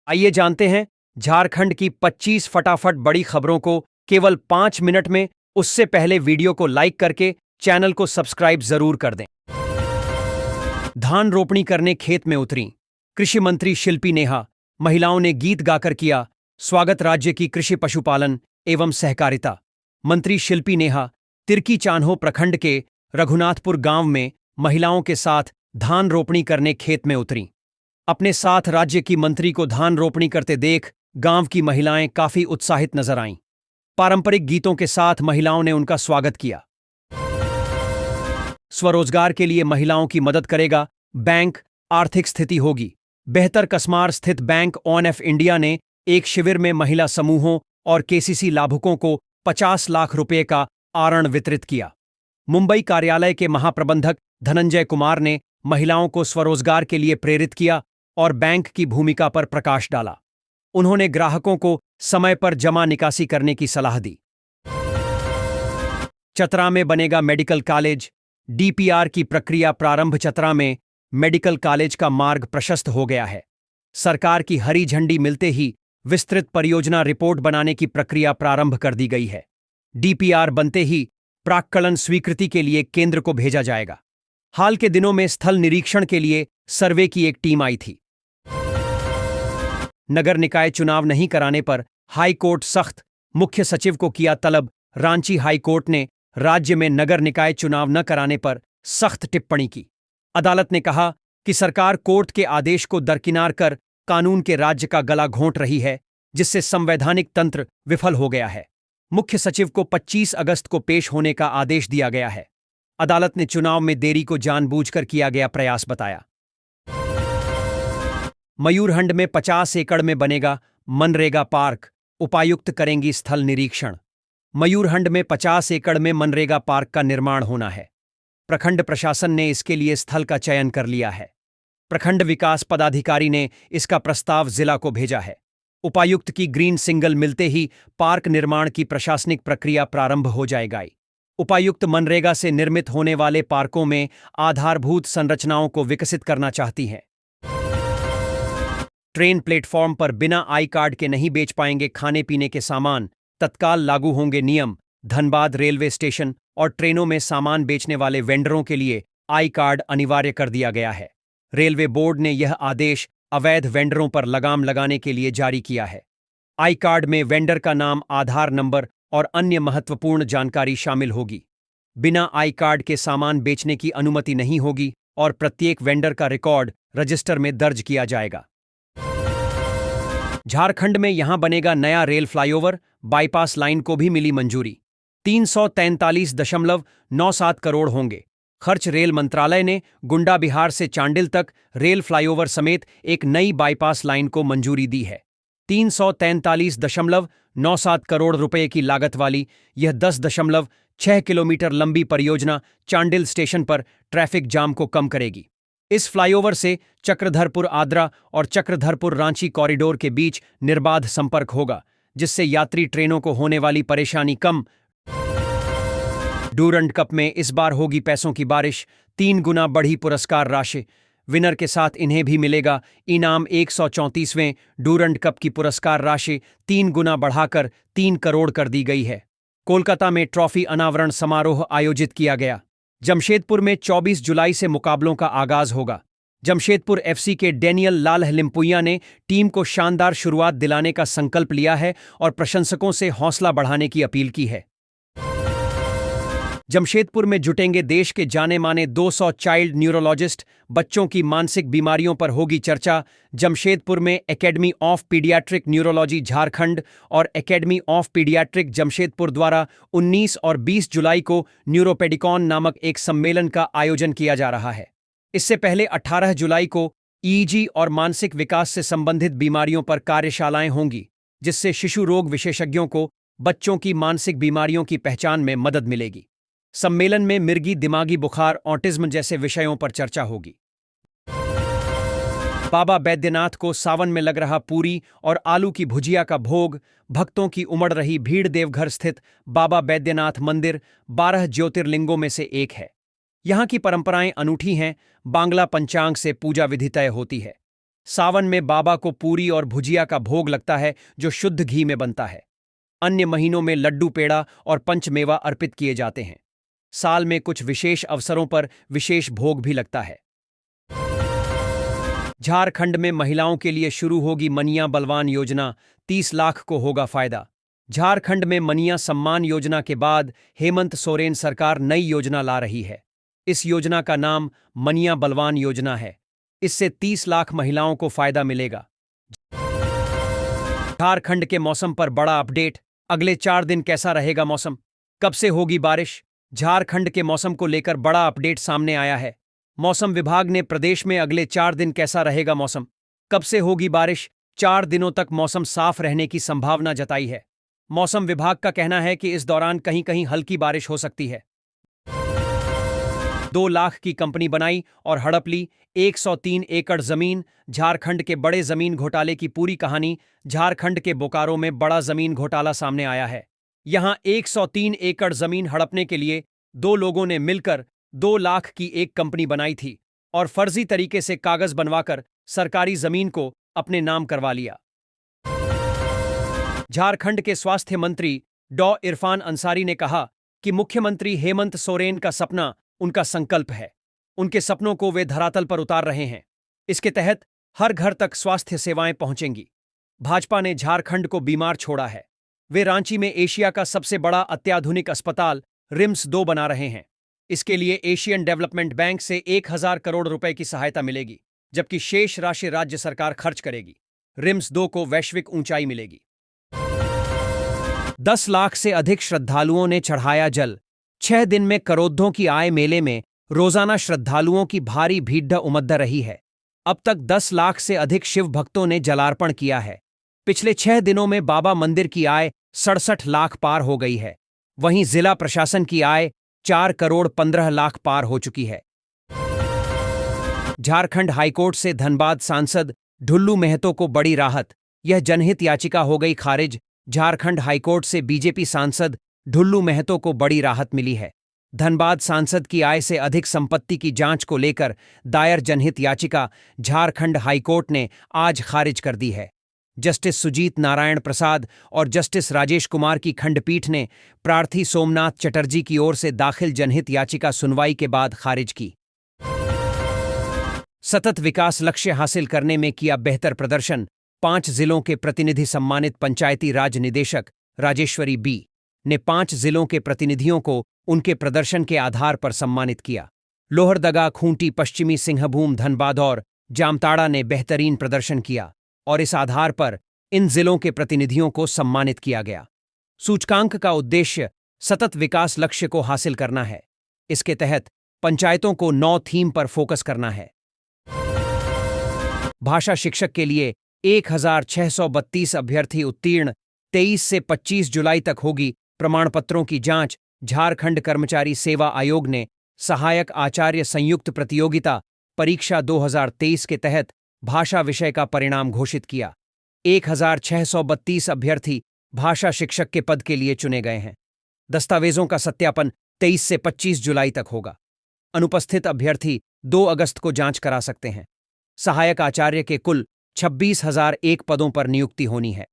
आइए जानते हैं झारखंड की 25 फटाफट बड़ी खबरों को केवल 5 मिनट में। उससे पहले वीडियो को लाइक करके चैनल को सब्सक्राइब जरूर कर दें। धान रोपणी करने खेत में उतरी कृषि मंत्री शिल्पी नेहा। महिलाओं ने गीत गाकर किया स्वागत। राज्य की कृषि पशुपालन एवं सहकारिता मंत्री शिल्पी नेहा तिर्की चान्हो प्रखंड के रघुनाथपुर गांव में महिलाओं के साथ धान रोपणी करने खेत में उतरी। अपने साथ राज्य की मंत्री को धान रोपणी करते देख गांव की महिलाएं काफी उत्साहित नजर आईं। पारंपरिक गीतों के साथ महिलाओं ने उनका स्वागत किया। स्वरोजगार के लिए महिलाओं की मदद करेगा बैंक, आर्थिक स्थिति होगी बेहतर। कसमार स्थित बैंक ऑफ इंडिया ने एक शिविर में महिला समूहों और केसीसी लाभुकों को 50 लाख रुपए का आरण वितरित किया। मुंबई कार्यालय के महाप्रबंधक धनंजय कुमार ने महिलाओं को स्वरोजगार के लिए प्रेरित किया और बैंक की भूमिका पर प्रकाश डाला। उन्होंने ग्राहकों को समय पर जमा निकासी करने की सलाह दी। चतरा में बनेगा मेडिकल कॉलेज, डीपीआर की प्रक्रिया प्रारंभ। चतरा में मेडिकल कॉलेज का मार्ग प्रशस्त हो गया है। सरकार की हरी झंडी मिलते ही विस्तृत परियोजना रिपोर्ट बनाने की प्रक्रिया प्रारंभ कर दी गई है। डीपीआर बनते ही प्राक्कलन स्वीकृति के लिए केंद्र को भेजा जाएगा। हाल के दिनों में स्थल निरीक्षण के लिए सर्वे की एक टीम आई थी। नगर निकाय चुनाव नहीं कराने पर हाई कोर्ट सख्त, मुख्य सचिव को किया तलब। रांची हाई कोर्ट ने राज्य में नगर निकाय चुनाव न कराने पर सख्त टिप्पणी की। अदालत ने कहा कि सरकार कोर्ट के आदेश को दरकिनार कर कानून के राज्य का गला घोंट रही है, जिससे संवैधानिक तंत्र विफल हो गया है। मुख्य सचिव को 25 अगस्त को पेश होने का आदेश दिया गया है। अदालत ने चुनाव में देरी को जानबूझकर किया गया प्रयास बताया। मयूरहंड में 50 एकड़ में बनेगा मनरेगा पार्क, उपायुक्त करेंगी स्थल निरीक्षण। मयूरहंड में 50 एकड़ में मनरेगा पार्क का निर्माण होना है। प्रखंड प्रशासन ने इसके लिए स्थल का चयन कर लिया है। प्रखंड विकास पदाधिकारी ने इसका प्रस्ताव जिला को भेजा है। उपायुक्त की ग्रीन सिग्नल मिलते ही पार्क निर्माण की प्रशासनिक प्रक्रिया प्रारंभ हो जाएगी। उपायुक्त मनरेगा से निर्मित होने वाले पार्कों में आधारभूत संरचनाओं को विकसित करना चाहती हैं। ट्रेन प्लेटफॉर्म पर बिना आई कार्ड के नहीं बेच पाएंगे खाने पीने के सामान, तत्काल लागू होंगे नियम। धनबाद रेलवे स्टेशन और ट्रेनों में सामान बेचने वाले वेंडरों के लिए आई कार्ड अनिवार्य कर दिया गया है। रेलवे बोर्ड ने यह आदेश अवैध वेंडरों पर लगाम लगाने के लिए जारी किया है। आई कार्ड में वेंडर का नाम, आधार नंबर और अन्य महत्वपूर्ण जानकारी शामिल होगी। बिना आई कार्ड के सामान बेचने की अनुमति नहीं होगी और प्रत्येक वेंडर का रिकॉर्ड रजिस्टर में दर्ज किया जाएगा। झारखंड में यहां बनेगा नया रेल फ्लाईओवर, बाईपास लाइन को भी मिली मंजूरी। 343.97 करोड़ होंगे खर्च। रेल मंत्रालय ने गुंडा बिहार से चांडिल तक रेल फ्लाईओवर समेत एक नई बाईपास लाइन को मंजूरी दी है। 343.97 करोड़ रुपए की लागत वाली यह 10.6 किलोमीटर लंबी परियोजना चांडिल स्टेशन पर ट्रैफिक जाम को कम करेगी। इस फ्लाईओवर से चक्रधरपुर आद्रा और चक्रधरपुर रांची कॉरिडोर के बीच निर्बाध संपर्क होगा, जिससे यात्री ट्रेनों को होने वाली परेशानी कम। डूरंड कप में इस बार होगी पैसों की बारिश। 3 गुना बढ़ी पुरस्कार राशि। विनर के साथ इन्हें भी मिलेगा इनाम। 134वें डूरंड कप की पुरस्कार राशि 3 गुना बढ़ाकर 3 करोड़ कर दी गई है। कोलकाता में ट्रॉफी अनावरण समारोह आयोजित किया गया। जमशेदपुर में 24 जुलाई से मुकाबलों का आगाज होगा। जमशेदपुर एफसी के डेनियल लाल लिम्पुया ने टीम को शानदार शुरुआत दिलाने का संकल्प लिया है और प्रशंसकों से हौसला बढ़ाने की अपील की है। जमशेदपुर में जुटेंगे देश के जाने माने 200 चाइल्ड न्यूरोलॉजिस्ट। बच्चों की मानसिक बीमारियों पर होगी चर्चा। जमशेदपुर में academy of paediatric neurology Jharkhand और एकेडमी ऑफ पीडियाट्रिक जमशेदपुर द्वारा 19 और 20 जुलाई को न्यूरोपेडिकॉन नामक एक सम्मेलन का आयोजन किया जा रहा है। इससे पहले 18 जुलाई को ईईजी और मानसिक विकास से संबंधित बीमारियों पर कार्यशालाएं होंगी, जिससे शिशु रोग विशेषज्ञों को बच्चों की मानसिक बीमारियों की पहचान में मदद मिलेगी। सम्मेलन में मिर्गी, दिमागी बुखार, ऑटिज्म जैसे विषयों पर चर्चा होगी। बाबा बैद्यनाथ को सावन में लग रहा पूरी और आलू की भुजिया का भोग। भक्तों की उमड़ रही भीड़। देवघर स्थित बाबा बैद्यनाथ मंदिर 12 ज्योतिर्लिंगों में से एक है। यहाँ की परंपराएं अनूठी हैं। बांग्ला पंचांग से पूजा विधि तय होती है। सावन में बाबा को पूरी और भुजिया का भोग लगता है जो शुद्ध घी में बनता है। अन्य महीनों में लड्डू पेड़ा और पंचमेवा अर्पित किए जाते हैं। साल में कुछ विशेष अवसरों पर विशेष भोग भी लगता है। झारखंड में महिलाओं के लिए शुरू होगी मनिया बलवान योजना, 30 लाख को होगा फायदा। झारखंड में मनिया सम्मान योजना के बाद हेमंत सोरेन सरकार नई योजना ला रही है। इस योजना का नाम मनिया बलवान योजना है। इससे 30 लाख महिलाओं को फायदा मिलेगा। झारखंड के मौसम पर बड़ा अपडेट। अगले 4 दिन कैसा रहेगा मौसम, कब से होगी बारिश? झारखंड के मौसम को लेकर बड़ा अपडेट सामने आया है। मौसम विभाग ने प्रदेश में अगले 4 दिन कैसा रहेगा मौसम, कब से होगी बारिश, 4 दिनों तक मौसम साफ रहने की संभावना जताई है। मौसम विभाग का कहना है कि इस दौरान कहीं कहीं हल्की बारिश हो सकती है। 2 लाख की कंपनी बनाई और हड़प ली 103 एकड़ जमीन। झारखंड के बड़े जमीन घोटाले की पूरी कहानी। झारखंड के बोकारो में बड़ा जमीन घोटाला सामने आया है। यहां 103 एकड़ जमीन हड़पने के लिए 2 लोगों ने मिलकर 2 लाख की एक कंपनी बनाई थी और फर्जी तरीके से कागज बनवाकर सरकारी जमीन को अपने नाम करवा लिया। झारखंड के स्वास्थ्य मंत्री डॉ इरफान अंसारी ने कहा कि मुख्यमंत्री हेमंत सोरेन का सपना उनका संकल्प है। उनके सपनों को वे धरातल पर उतार रहे हैं। इसके तहत हर घर तक स्वास्थ्य सेवाएं पहुंचेंगी। भाजपा ने झारखंड को बीमार छोड़ा है। वे रांची में एशिया का सबसे बड़ा अत्याधुनिक अस्पताल रिम्स 2 बना रहे हैं। इसके लिए एशियन डेवलपमेंट बैंक से 1000 करोड़ रुपए की सहायता मिलेगी, जबकि शेष राशि राज्य सरकार खर्च करेगी। रिम्स 2 को वैश्विक ऊंचाई मिलेगी। 10 लाख से अधिक श्रद्धालुओं ने चढ़ाया जल। 6 दिन में करोड़ों की आय मेले में रोजाना श्रद्धालुओं की भारी भीड़ उमड़ रही है। अब तक 10 लाख से अधिक शिव भक्तों ने जलार्पण किया है। पिछले 6 दिनों में बाबा मंदिर की आय 67 लाख पार हो गई है। वहीं जिला प्रशासन की आय 4 करोड़ 15 लाख पार हो चुकी है। झारखंड हाईकोर्ट से धनबाद सांसद ढुल्लू महतो को बड़ी राहत। यह जनहित याचिका हो गई खारिज। झारखंड हाईकोर्ट से बीजेपी सांसद ढुल्लू महतो को बड़ी राहत मिली है। धनबाद सांसद की आय से अधिक संपत्ति की जांच को लेकर दायर जनहित याचिका झारखंड हाईकोर्ट ने आज खारिज कर दी है। जस्टिस सुजीत नारायण प्रसाद और जस्टिस राजेश कुमार की खंडपीठ ने प्रार्थी सोमनाथ चटर्जी की ओर से दाखिल जनहित याचिका सुनवाई के बाद खारिज की। सतत विकास लक्ष्य हासिल करने में किया बेहतर प्रदर्शन। 5 जिलों के प्रतिनिधि सम्मानित। पंचायती राज निदेशक राजेश्वरी बी ने 5 जिलों के प्रतिनिधियों को उनके प्रदर्शन के आधार पर सम्मानित किया। लोहरदगा, खूंटी, पश्चिमी सिंहभूम, धनबाद और जामताड़ा ने बेहतरीन प्रदर्शन किया और इस आधार पर इन जिलों के प्रतिनिधियों को सम्मानित किया गया। सूचकांक का उद्देश्य सतत विकास लक्ष्य को हासिल करना है। इसके तहत पंचायतों को 9 थीम पर फोकस करना है। भाषा शिक्षक के लिए 1632 अभ्यर्थी उत्तीर्ण। 23 से 25 जुलाई तक होगी प्रमाणपत्रों की जांच। झारखंड कर्मचारी सेवा आयोग ने सहायक आचार्य संयुक्त प्रतियोगिता परीक्षा 2023 के तहत भाषा विषय का परिणाम घोषित किया। 1632 अभ्यर्थी भाषा शिक्षक के पद के लिए चुने गए हैं। दस्तावेजों का सत्यापन 23 से 25 जुलाई तक होगा। अनुपस्थित अभ्यर्थी 2 अगस्त को जांच करा सकते हैं। सहायक आचार्य के कुल 26,001 पदों पर नियुक्ति होनी है।